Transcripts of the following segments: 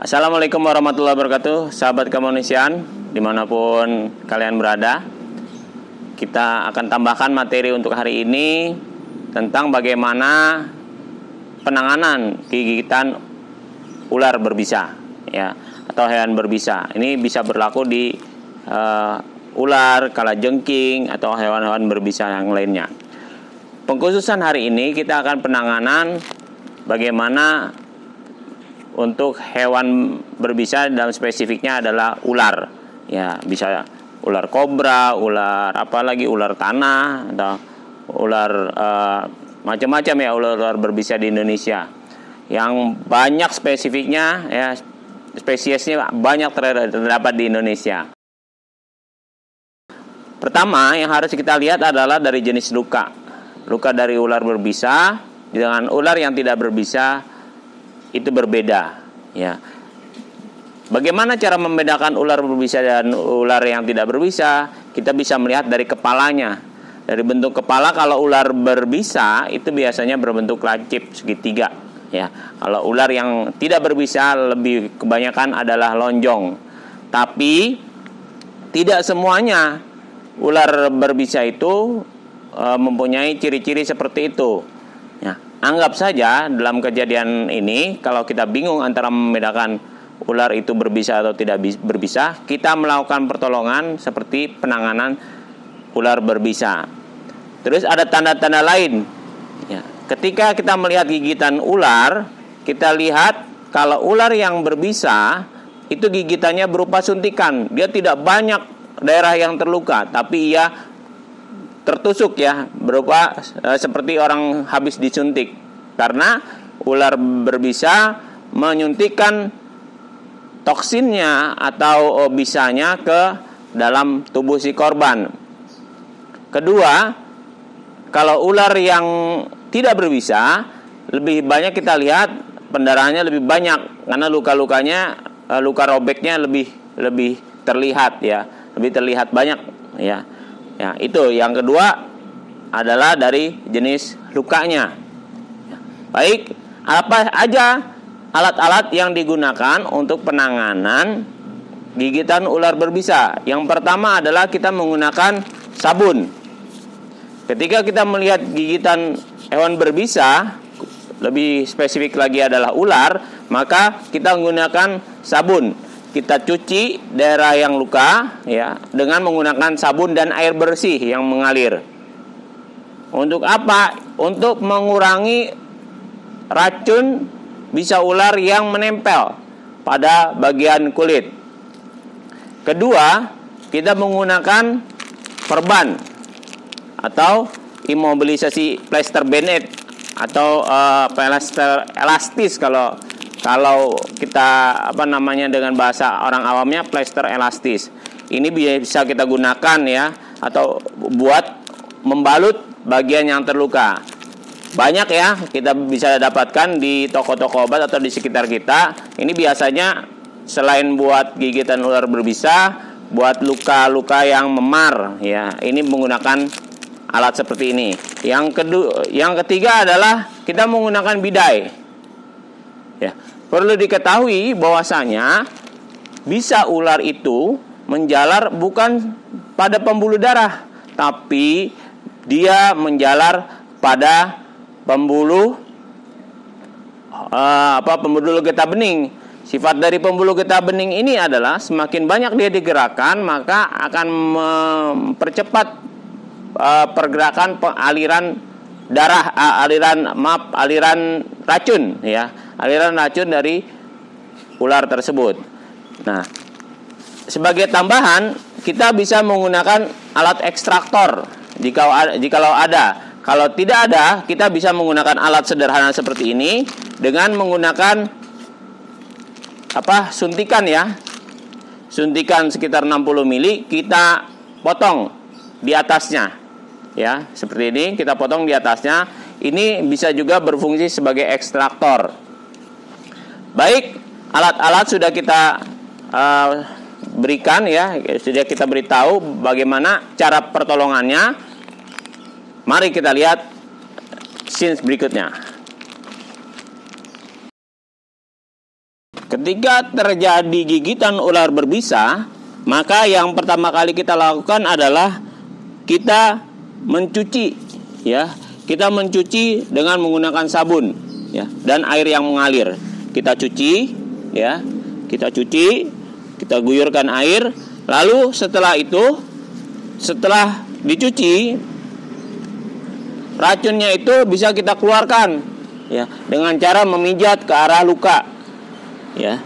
Assalamualaikum warahmatullahi wabarakatuh, sahabat kemanusiaan dimanapun kalian berada. Kita akan tambahkan materi untuk hari ini tentang bagaimana penanganan gigitan ular berbisa, ya, atau hewan berbisa. Ini bisa berlaku di ular, kalajengking, atau hewan-hewan berbisa yang lainnya. Pengkhususan hari ini kita akan penanganan bagaimana untuk hewan berbisa, dalam spesifiknya adalah ular. Ya, bisa ular kobra, ular apalagi ular tanah, atau ular macam-macam ya, ular berbisa di Indonesia. Yang banyak spesifiknya ya, spesiesnya banyak terdapat di Indonesia. Pertama yang harus kita lihat adalah dari jenis luka. Luka dari ular berbisa dengan ular yang tidak berbisa itu berbeda, ya. Bagaimana cara membedakan ular berbisa dan ular yang tidak berbisa? Kita bisa melihat dari kepalanya. Dari bentuk kepala, kalau ular berbisa itu biasanya berbentuk lancip segitiga, ya. Kalau ular yang tidak berbisa lebih kebanyakan adalah lonjong. Tapi tidak semuanya ular berbisa itu mempunyai ciri-ciri seperti itu. Ya, anggap saja dalam kejadian ini, kalau kita bingung antara membedakan ular itu berbisa atau tidak berbisa, kita melakukan pertolongan seperti penanganan ular berbisa. Terus ada tanda-tanda lain. Ya, ketika kita melihat gigitan ular, kita lihat kalau ular yang berbisa itu gigitannya berupa suntikan. Dia tidak banyak daerah yang terluka, tapi ia tertusuk, ya, berupa seperti orang habis disuntik. Karena ular berbisa menyuntikkan toksinnya atau bisanya ke dalam tubuh si korban. Kedua, kalau ular yang tidak berbisa, lebih banyak kita lihat pendarahannya lebih banyak karena luka-lukanya, luka robeknya lebih terlihat, ya, lebih terlihat banyak, ya. Ya, itu yang kedua adalah dari jenis lukanya. Baik, apa aja alat-alat yang digunakan untuk penanganan gigitan ular berbisa? Yang pertama adalah kita menggunakan sabun. Ketika kita melihat gigitan hewan berbisa, lebih spesifik lagi adalah ular, maka kita menggunakan sabun. Kita cuci daerah yang luka, ya, dengan menggunakan sabun dan air bersih yang mengalir. Untuk apa? Untuk mengurangi racun bisa ular yang menempel pada bagian kulit. Kedua, kita menggunakan perban atau imobilisasi plester bandage atau plester elastis kalau kita dengan bahasa orang awamnya plester elastis. Ini bisa kita gunakan, ya, atau buat membalut bagian yang terluka. Banyak, ya, kita bisa dapatkan di toko-toko obat atau di sekitar kita. Ini biasanya selain buat gigitan ular berbisa, buat luka-luka yang memar, ya. Ini menggunakan alat seperti ini. Yang ketiga adalah kita menggunakan bidai. Ya. Perlu diketahui bahwasanya bisa ular itu menjalar bukan pada pembuluh darah, tapi dia menjalar pada pembuluh getah bening. Sifat dari pembuluh getah bening ini adalah semakin banyak dia digerakkan, maka akan mempercepat pergerakan aliran darah, aliran racun, ya, aliran racun dari ular tersebut. Nah, sebagai tambahan kita bisa menggunakan alat ekstraktor jikalau ada. Kalau tidak ada, kita bisa menggunakan alat sederhana seperti ini dengan menggunakan suntikan, ya. Suntikan sekitar 60 mili kita potong di atasnya. Ya, seperti ini kita potong di atasnya. Ini bisa juga berfungsi sebagai ekstraktor. Baik, alat-alat sudah kita berikan, ya, sudah kita beritahu bagaimana cara pertolongannya. Mari kita lihat scene berikutnya. ketika terjadi gigitan ular berbisa, maka yang pertama kali kita lakukan adalah kita mencuci, ya. Kita mencuci dengan menggunakan sabun, ya, dan air yang mengalir. Kita cuci, ya. Kita cuci, kita guyurkan air. Lalu setelah itu, setelah dicuci, racunnya itu bisa kita keluarkan, ya, dengan cara memijat ke arah luka. Ya,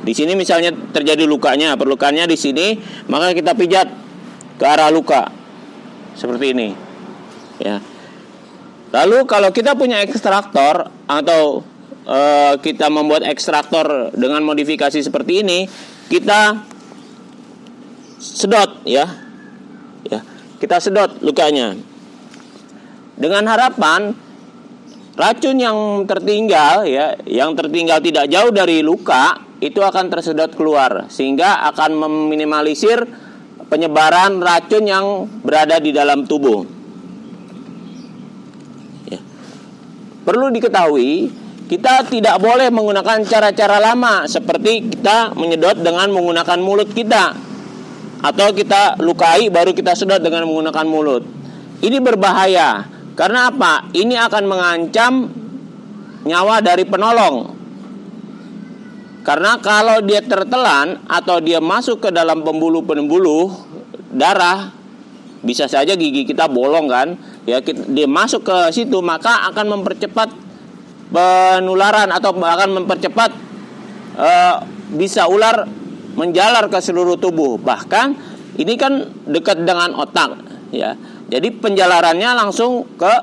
di sini misalnya terjadi lukanya, perlukannya di sini, maka kita pijat ke arah luka seperti ini. Ya. Lalu kalau kita punya ekstraktor atau kita membuat ekstraktor dengan modifikasi seperti ini, kita sedot, ya, kita sedot lukanya dengan harapan racun yang tertinggal, ya, yang tertinggal tidak jauh dari luka itu akan tersedot keluar, sehingga akan meminimalisir penyebaran racun yang berada di dalam tubuh. Ya. Perlu diketahui, kita tidak boleh menggunakan cara-cara lama seperti kita menyedot dengan menggunakan mulut kita, atau kita lukai baru kita sedot dengan menggunakan mulut. Ini berbahaya. Karena apa? Ini akan mengancam nyawa dari penolong. Karena kalau dia tertelan atau dia masuk ke dalam pembuluh-pembuluh darah, bisa saja gigi kita bolong kan? Ya, dia masuk ke situ, maka akan mempercepat penularan atau akan mempercepat bisa ular menjalar ke seluruh tubuh. Bahkan ini kan dekat dengan otak, ya. Jadi penjalarannya langsung ke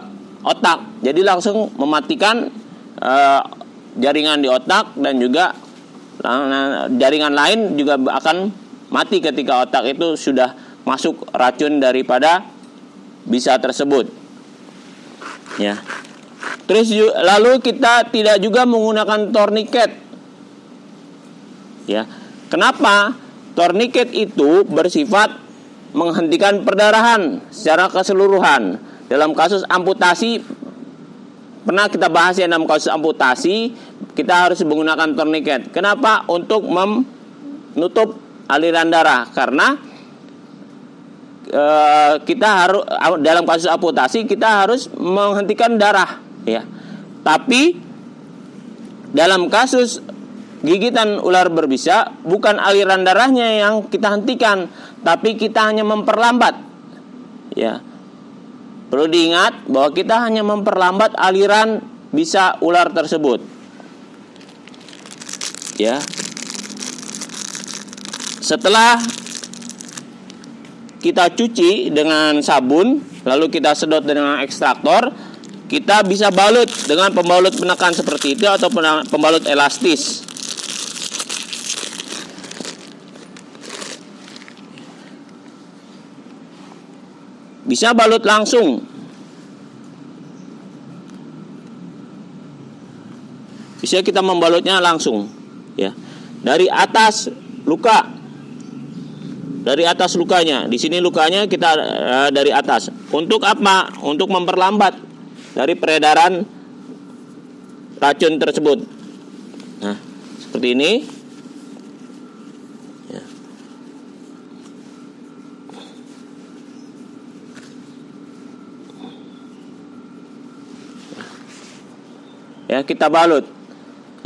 otak. Jadi langsung mematikan jaringan di otak, dan juga jaringan lain juga akan mati ketika otak itu sudah masuk racun daripada bisa tersebut. Ya. Terus lalu kita tidak juga menggunakan torniket. Ya. Kenapa? Torniket itu bersifat menghentikan perdarahan secara keseluruhan. Dalam kasus amputasi, pernah kita bahas ya, dalam kasus amputasi kita harus menggunakan torniket. Kenapa? Untuk menutup aliran darah. Karena kita harus, dalam kasus amputasi kita harus menghentikan darah, ya. Tapi dalam kasus gigitan ular berbisa, bukan aliran darahnya yang kita hentikan, tapi kita hanya memperlambat. Ya. Perlu diingat bahwa kita hanya memperlambat aliran bisa ular tersebut. Ya. Setelah kita cuci dengan sabun, lalu kita sedot dengan ekstraktor, kita bisa balut dengan pembalut penekan seperti itu atau pembalut elastis. Bisa balut langsung, bisa kita membalutnya langsung, ya, dari atas luka, dari atas lukanya. Di sini lukanya kita dari atas. Untuk apa? Untuk memperlambat dari peredaran racun tersebut. Nah, seperti ini. Ya, kita balut,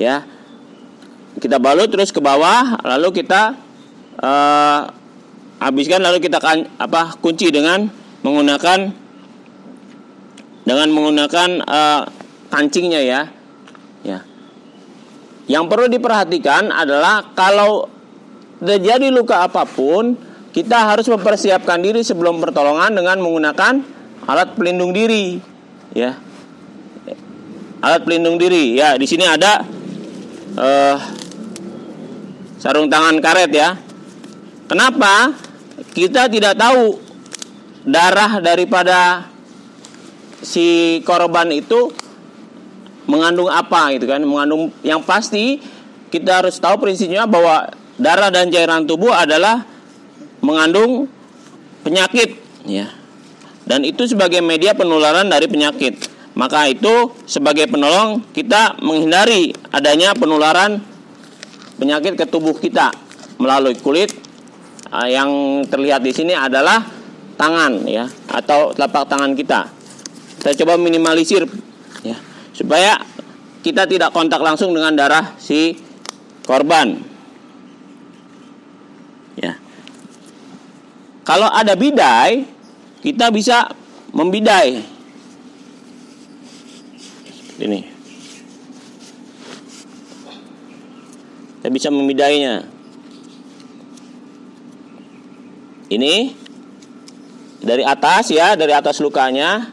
ya, kita balut terus ke bawah, lalu kita habiskan, lalu kita kunci dengan menggunakan kancingnya, ya. Ya. Yang perlu diperhatikan adalah kalau terjadi luka apapun, kita harus mempersiapkan diri sebelum pertolongan dengan menggunakan alat pelindung diri, ya. Alat pelindung diri, ya. Di sini ada sarung tangan karet, ya. Kenapa? Kita tidak tahu darah daripada si korban itu mengandung apa, gitu kan? Mengandung, yang pasti kita harus tahu prinsipnya bahwa darah dan cairan tubuh adalah mengandung penyakit, ya. Dan itu sebagai media penularan dari penyakit. Maka itu sebagai penolong kita menghindari adanya penularan penyakit ke tubuh kita melalui kulit. Yang terlihat di sini adalah tangan ya, atau telapak tangan kita. Kita coba minimalisir ya, supaya kita tidak kontak langsung dengan darah si korban. Ya. Kalau ada bidai, kita bisa membidai. Seperti ini. Kita bisa membidainya. Ini dari atas ya, dari atas lukanya.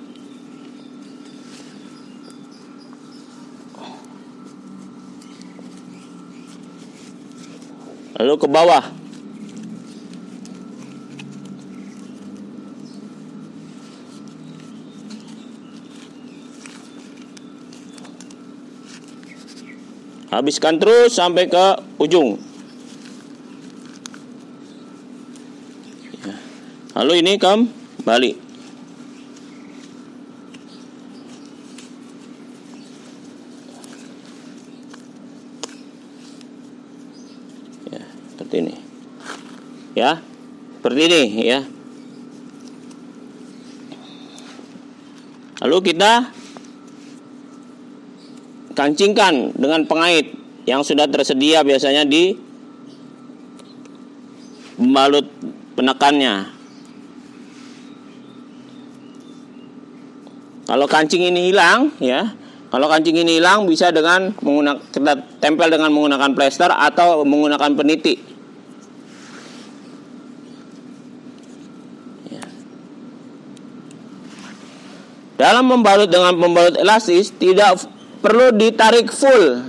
Lalu ke bawah. Habiskan terus sampai ke ujung. Lalu ini kembali. Ya, seperti ini. Ya, seperti ini ya. Lalu kita kancingkan dengan pengait yang sudah tersedia biasanya di pembalut penekannya. Kalau kancing ini hilang, ya, kalau kancing ini hilang bisa dengan menggunakan, kita tempel dengan menggunakan plester atau menggunakan peniti. Ya. Dalam membalut dengan pembalut elastis tidak perlu ditarik full,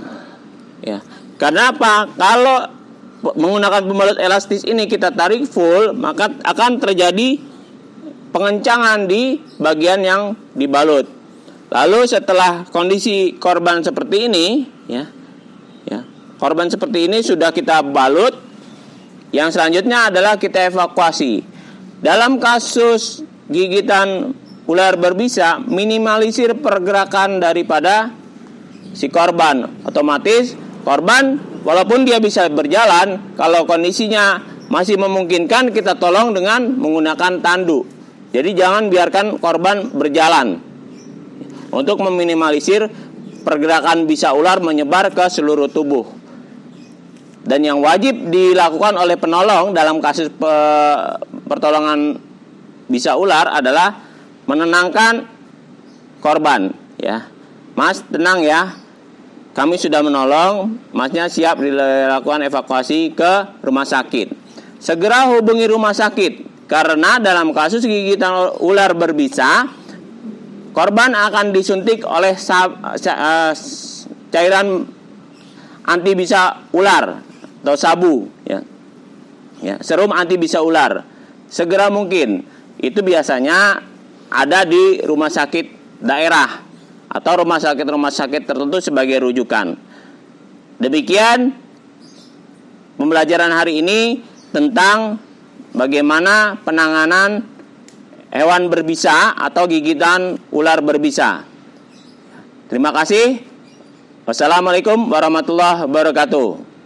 ya. Karena apa? Kalau menggunakan pembalut elastis ini kita tarik full, maka akan terjadi pengencangan di bagian yang dibalut. Lalu setelah kondisi korban seperti ini, ya, korban seperti ini sudah kita balut. Yang selanjutnya adalah kita evakuasi. Dalam kasus gigitan ular berbisa, minimalisir pergerakan daripada si korban. Otomatis korban walaupun dia bisa berjalan, kalau kondisinya masih memungkinkan, kita tolong dengan menggunakan tandu. Jadi jangan biarkan korban berjalan untuk meminimalisir pergerakan bisa ular menyebar ke seluruh tubuh. Dan yang wajib dilakukan oleh penolong dalam kasus pertolongan bisa ular adalah menenangkan korban. Ya, Mas tenang ya, kami sudah menolong, Masnya siap dilakukan evakuasi ke rumah sakit. Segera hubungi rumah sakit. Karena dalam kasus gigitan ular berbisa, korban akan disuntik oleh cairan anti bisa ular atau sabu, ya, serum anti bisa ular. Segera mungkin. Itu biasanya ada di rumah sakit daerah atau rumah sakit tertentu sebagai rujukan. Demikian pembelajaran hari ini tentang bagaimana penanganan hewan berbisa atau gigitan ular berbisa. Terima kasih. Wassalamualaikum warahmatullahi wabarakatuh.